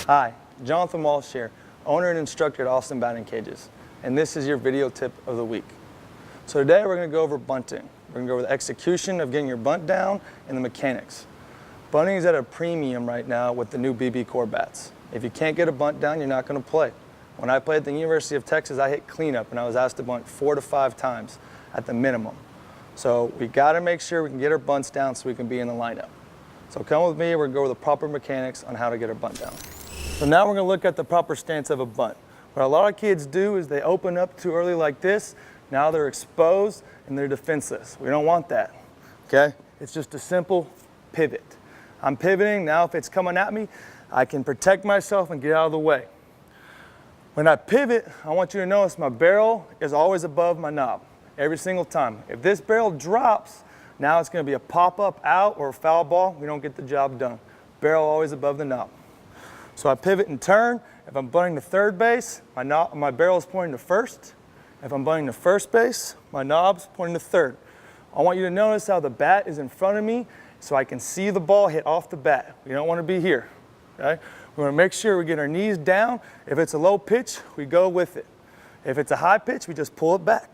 Hi, Jonathan Walsh here, owner and instructor at Austin Batting Cages, and this is your video tip of the week. So today we're going to go over bunting. We're going to go over the execution of getting your bunt down and the mechanics. Bunting is at a premium right now with the new BBCOR bats. If you can't get a bunt down, you're not going to play. When I played at the University of Texas, I hit cleanup and I was asked to bunt 4 to 5 times at the minimum. So we got to make sure we can get our bunts down so we can be in the lineup. So come with me, we're going to go over the proper mechanics on how to get our bunt down. So now we're going to look at the proper stance of a bunt. What a lot of kids do is they open up too early like this. Now they're exposed and they're defenseless. We don't want that, okay? It's just a simple pivot. I'm pivoting. Now if it's coming at me, I can protect myself and get out of the way. When I pivot, I want you to notice my barrel is always above my knob every single time. If this barrel drops, now it's going to be a pop-up out or a foul ball. We don't get the job done. Barrel always above the knob. So I pivot and turn. If I'm bunting to third base, my barrel is pointing to first. If I'm bunting to first base, my knob's pointing to third. I want you to notice how the bat is in front of me so I can see the ball hit off the bat. We don't want to be here, okay? We want to make sure we get our knees down. If it's a low pitch, we go with it. If it's a high pitch, we just pull it back.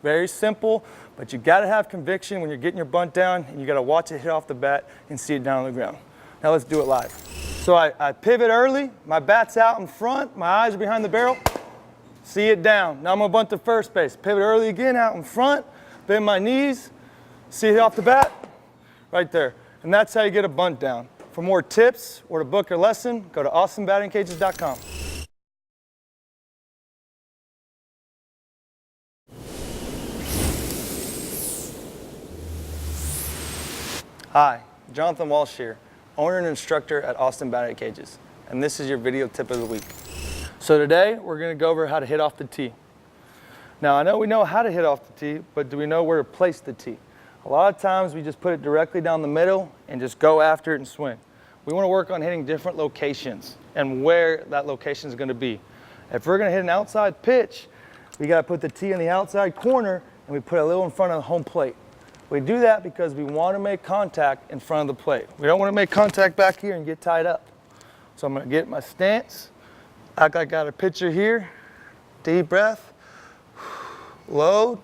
Very simple, but you got to have conviction when you're getting your bunt down, and you got to watch it hit off the bat and see it down on the ground. Now let's do it live. So I pivot early, my bat's out in front, my eyes are behind the barrel, see it down. Now I'm going to bunt to first base. Pivot early again, out in front, bend my knees, see it hit off the bat, right there. And that's how you get a bunt down. For more tips or to book your lesson, go to austinbattingcages.com. Hi, Jonathan Walsh here, owner and instructor at Austin Batting Cages, and this is your video tip of the week. So today we're going to go over how to hit off the tee. Now I know we know how to hit off the tee, but do we know where to place the tee? A lot of times we just put it directly down the middle and just go after it and swing. We want to work on hitting different locations and where that location is going to be. If we're going to hit an outside pitch, we got to put the tee in the outside corner and we put it a little in front of the home plate. We do that because we want to make contact in front of the plate. We don't want to make contact back here and get tied up. So I'm going to get my stance, act like I got a pitcher here, deep breath, load,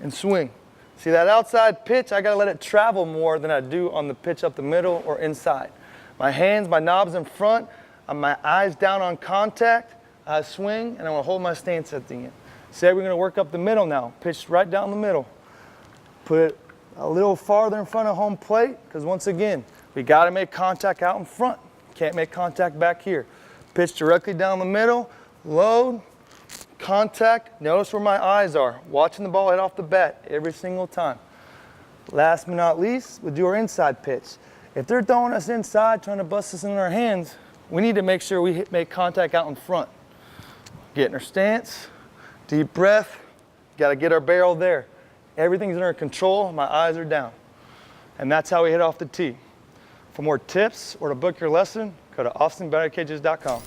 and swing. See that outside pitch, I got to let it travel more than I do on the pitch up the middle or inside. My hands, my knobs in front, my eyes down on contact, I swing, and I'm going to hold my stance at the end. Say we're going to work up the middle now, pitch right down the middle. Put it a little farther in front of home plate, because once again, we got to make contact out in front. Can't make contact back here. Pitch directly down the middle, load, contact. Notice where my eyes are, watching the ball hit off the bat every single time. Last but not least, we'll do our inside pitch. If they're throwing us inside, trying to bust us in our hands, we need to make sure we make contact out in front. Getting our stance, deep breath, got to get our barrel there. Everything's under control, my eyes are down. And that's how we hit off the tee. For more tips or to book your lesson, go to austinbattingcages.com.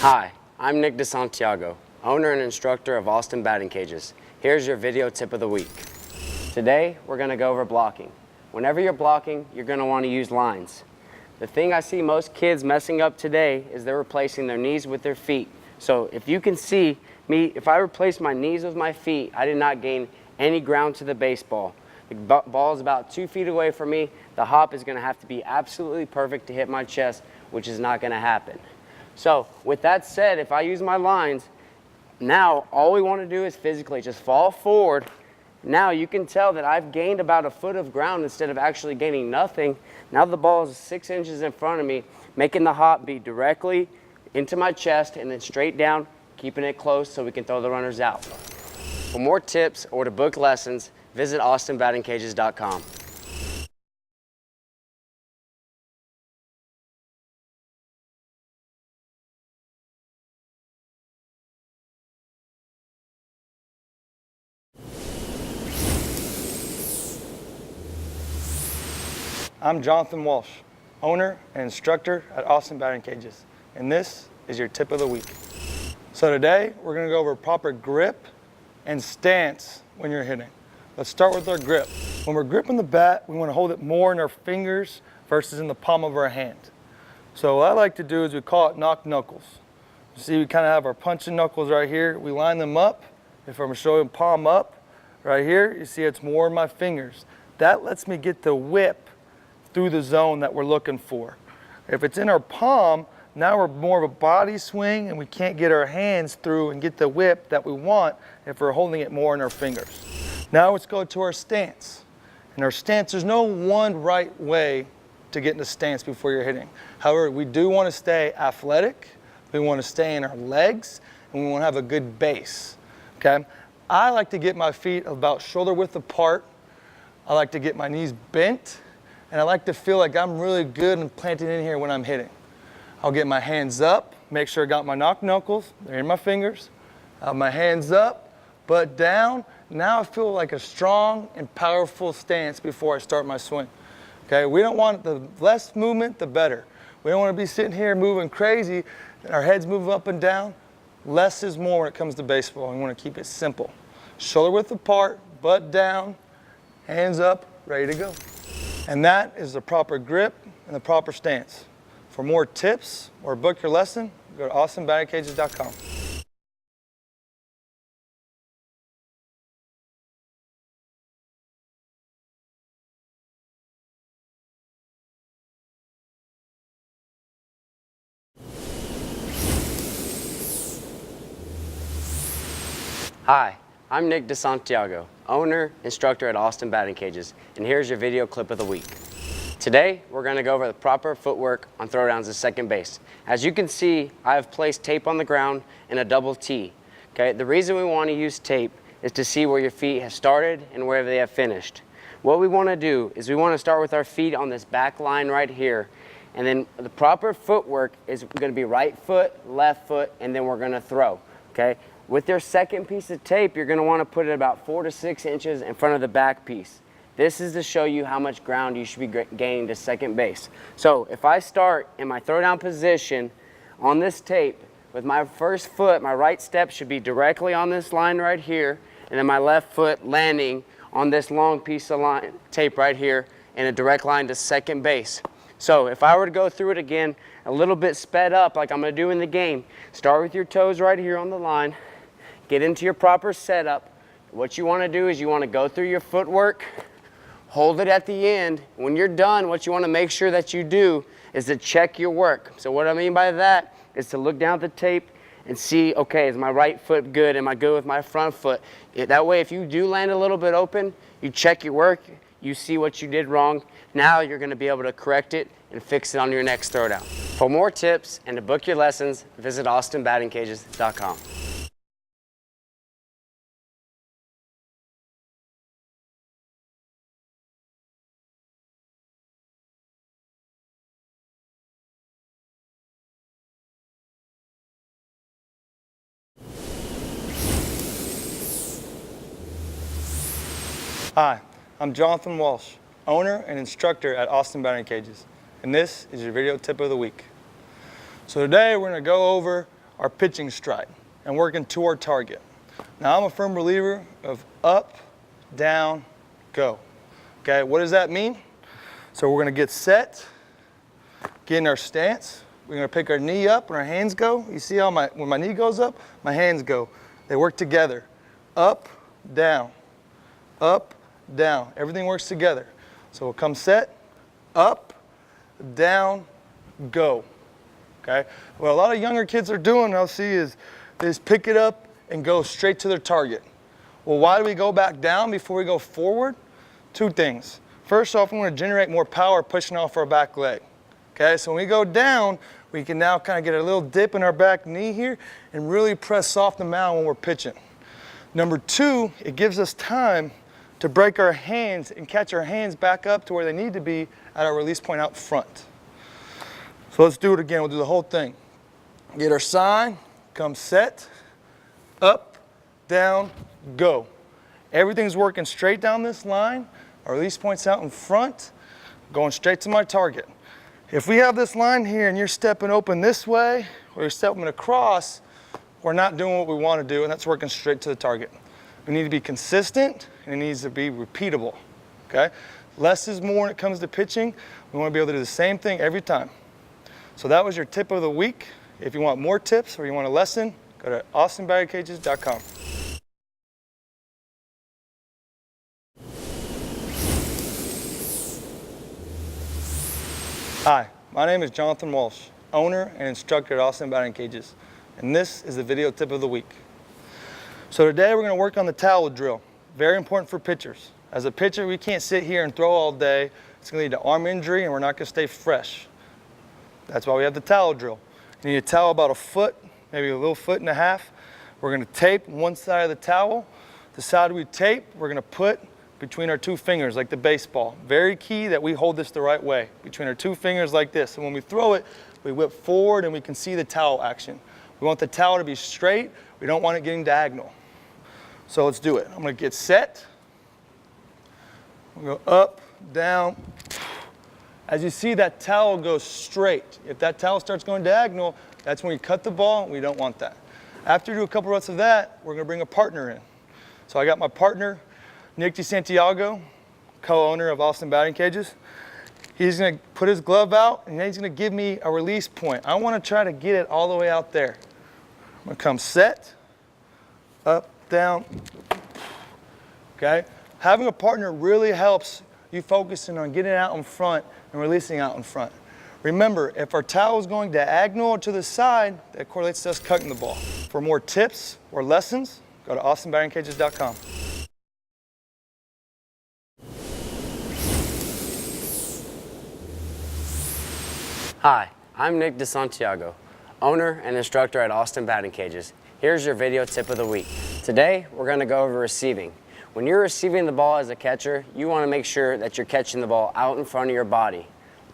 Hi, I'm Nick DeSantiago, owner and instructor of Austin Batting Cages. Here's your video tip of the week. Today, we're going to go over blocking. Whenever you're blocking, you're going to want to use lines. The thing I see most kids messing up today is they're replacing their knees with their feet. So if you can see me, if I replace my knees with my feet, I did not gain any ground to the baseball. The ball is about 2 feet away from me. The hop is going to have to be absolutely perfect to hit my chest, which is not going to happen. So with that said, if I use my lines, now all we want to do is physically just fall forward. Now you can tell that I've gained about a foot of ground instead of actually gaining nothing. Now the ball is 6 inches in front of me, making the hop be directly into my chest and then straight down, keeping it close so we can throw the runners out. For more tips or to book lessons, visit austinbattingcages.com. I'm Jonathan Walsh, owner and instructor at Austin Batting Cages, and this is your tip of the week. So today we're going to go over proper grip and stance when you're hitting. Let's start with our grip. When we're gripping the bat, we want to hold it more in our fingers versus in the palm of our hand. So what I like to do is we call it knock knuckles. You see, we kind of have our punching knuckles right here. We line them up. If I'm showing palm up right here, you see it's more in my fingers. That lets me get the whip through the zone that we're looking for. If it's in our palm, now we're more of a body swing and we can't get our hands through and get the whip that we want if we're holding it more in our fingers. Now let's go to our stance. In our stance, there's no one right way to get into stance before you're hitting. However, we do want to stay athletic, we want to stay in our legs, and we want to have a good base, okay? I like to get my feet about shoulder width apart. I like to get my knees bent, and I like to feel like I'm really good and planted in here when I'm hitting. I'll get my hands up, make sure I got my knock knuckles, they're in my fingers. I have my hands up, butt down. Now I feel like a strong and powerful stance before I start my swing. Okay, we don't want the less movement, the better. We don't want to be sitting here moving crazy and our heads move up and down. Less is more when it comes to baseball. We want to keep it simple. Shoulder width apart, butt down, hands up, ready to go. And that is the proper grip and the proper stance. For more tips or book your lesson, go to austinbattingcages.com. Hi, I'm Nick DeSantiago, owner, instructor at Austin Batting Cages, and here's your video clip of the week. Today, we're going to go over the proper footwork on throwdowns at second base. As you can see, I have placed tape on the ground in a double T. Okay, the reason we want to use tape is to see where your feet have started and where they have finished. What we want to do is we want to start with our feet on this back line right here, and then the proper footwork is going to be right foot, left foot, and then we're going to throw. Okay. With your second piece of tape, you're going to want to put it about 4 to 6 inches in front of the back piece. This is to show you how much ground you should be gaining to second base. So if I start in my throwdown position on this tape, with my first foot, my right step should be directly on this line right here, and then my left foot landing on this long piece of tape right here in a direct line to second base. So if I were to go through it again, a little bit sped up like I'm going to do in the game, start with your toes right here on the line. Get into your proper setup. What you want to do is you want to go through your footwork, hold it at the end. When you're done, what you want to make sure that you do is to check your work. So what I mean by that is to look down at the tape and see, okay, is my right foot good? Am I good with my front foot? That way, if you do land a little bit open, you check your work, you see what you did wrong. Now you're going to be able to correct it and fix it on your next throwdown. For more tips and to book your lessons, visit austinbattingcages.com. Hi, I'm Jonathan Walsh, owner and instructor at Austin Batting Cages, and this is your video tip of the week. So today we're going to go over our pitching stride and working to our target. Now I'm a firm believer of up, down, go. Okay, what does that mean? So we're going to get set, get in our stance. We're going to pick our knee up and our hands go. You see how when my knee goes up, my hands go. They work together. Up, down, up, down. Everything works together. So we'll come set, up, down, go. Okay? What a lot of younger kids are doing, I'll see, is they just pick it up and go straight to their target. Well, why do we go back down before we go forward? Two things. First off, we want to generate more power pushing off our back leg. Okay, so when we go down, we can now kind of get a little dip in our back knee here and really press off the mound when we're pitching. Number two, it gives us time to break our hands and catch our hands back up to where they need to be at our release point out front. So let's do it again. We'll do the whole thing. Get our sign, come set, up, down, go. Everything's working straight down this line. Our release point's out in front, going straight to my target. If we have this line here and you're stepping open this way or you're stepping across, we're not doing what we want to do, and that's working straight to the target. We need to be consistent, and it needs to be repeatable, okay? Less is more when it comes to pitching. We want to be able to do the same thing every time. So that was your tip of the week. If you want more tips or you want a lesson, go to austinbattingcages.com. Hi, my name is Jonathan Walsh, owner and instructor at Austin Batting Cages, and this is the video tip of the week. So today we're going to work on the towel drill. Very important for pitchers. As a pitcher, we can't sit here and throw all day. It's going to lead to arm injury, and we're not going to stay fresh. That's why we have the towel drill. You need a towel about a foot, maybe a little foot and a half. We're going to tape one side of the towel. The side we tape, we're going to put between our two fingers like the baseball. Very key that we hold this the right way, between our two fingers like this. And when we throw it, we whip forward and we can see the towel action. We want the towel to be straight. We don't want it getting diagonal. So let's do it. I'm going to get set. We'll go up, down. As you see, that towel goes straight. If that towel starts going diagonal, that's when we cut the ball. We don't want that. After you do a couple reps of that, we're going to bring a partner in. So I got my partner, Nick DeSantiago, co-owner of Austin Batting Cages. He's going to put his glove out, and then he's going to give me a release point. I want to try to get it all the way out there. I'm going to come set, up, down. Okay? Having a partner really helps you focusing on getting out in front and releasing out in front. Remember, if our towel is going diagonal to the side, that correlates to us cutting the ball. For more tips or lessons, go to austinbattingcages.com. Hi, I'm Nick DeSantiago, owner and instructor at Austin Batting Cages. Here's your video tip of the week. Today, we're going to go over receiving. When you're receiving the ball as a catcher, you want to make sure that you're catching the ball out in front of your body.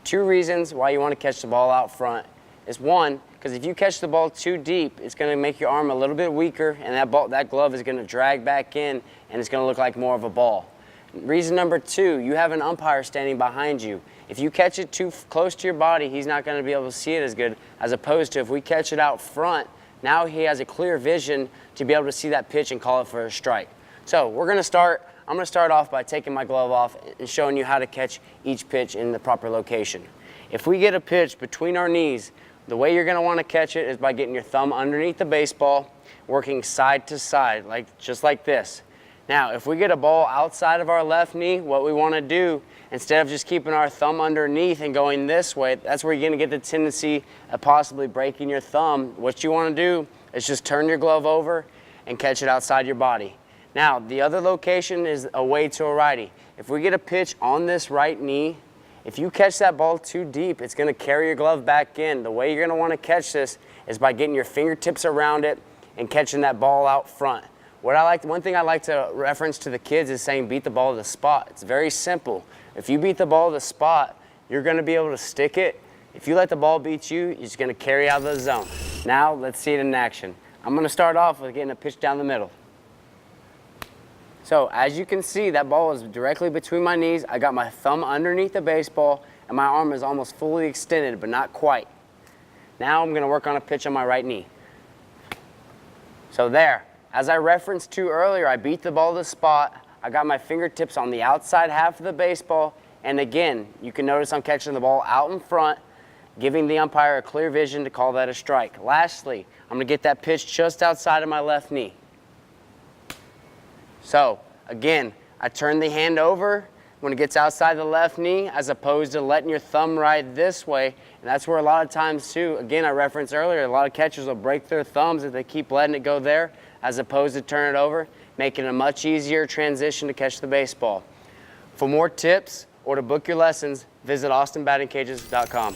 2 reasons why you want to catch the ball out front is 1, because if you catch the ball too deep, it's going to make your arm a little bit weaker, and that glove is going to drag back in, and it's going to look like more of a ball. Reason number 2, you have an umpire standing behind you. If you catch it too close to your body, he's not going to be able to see it as good, as opposed to if we catch it out front, now he has a clear vision to be able to see that pitch and call it for a strike. So I'm going to start off by taking my glove off and showing you how to catch each pitch in the proper location. If we get a pitch between our knees, the way you're going to want to catch it is by getting your thumb underneath the baseball, working side to side, just like this. Now, if we get a ball outside of our left knee, what we want to do, instead of just keeping our thumb underneath and going this way, that's where you're going to get the tendency of possibly breaking your thumb. What you want to do is just turn your glove over and catch it outside your body. Now, the other location is away to a righty. If we get a pitch on this right knee, if you catch that ball too deep, it's going to carry your glove back in. The way you're going to want to catch this is by getting your fingertips around it and catching that ball out front. One thing I like to reference to the kids is saying beat the ball to the spot. It's very simple. If you beat the ball to the spot, you're going to be able to stick it. If you let the ball beat you, you're just going to carry out of the zone. Now, let's see it in action. I'm going to start off with getting a pitch down the middle. So as you can see, that ball is directly between my knees. I got my thumb underneath the baseball, and my arm is almost fully extended, but not quite. Now I'm going to work on a pitch on my right knee. So there. As I referenced to earlier, I beat the ball to the spot. I got my fingertips on the outside half of the baseball, and again, you can notice I'm catching the ball out in front, giving the umpire a clear vision to call that a strike. Lastly, I'm going to get that pitch just outside of my left knee. So, again, I turn the hand over when it gets outside the left knee as opposed to letting your thumb ride this way. And that's where a lot of times, too, again, I referenced earlier, a lot of catchers will break their thumbs if they keep letting it go there as opposed to turn it over, making a much easier transition to catch the baseball. For more tips or to book your lessons, visit austinbattingcages.com.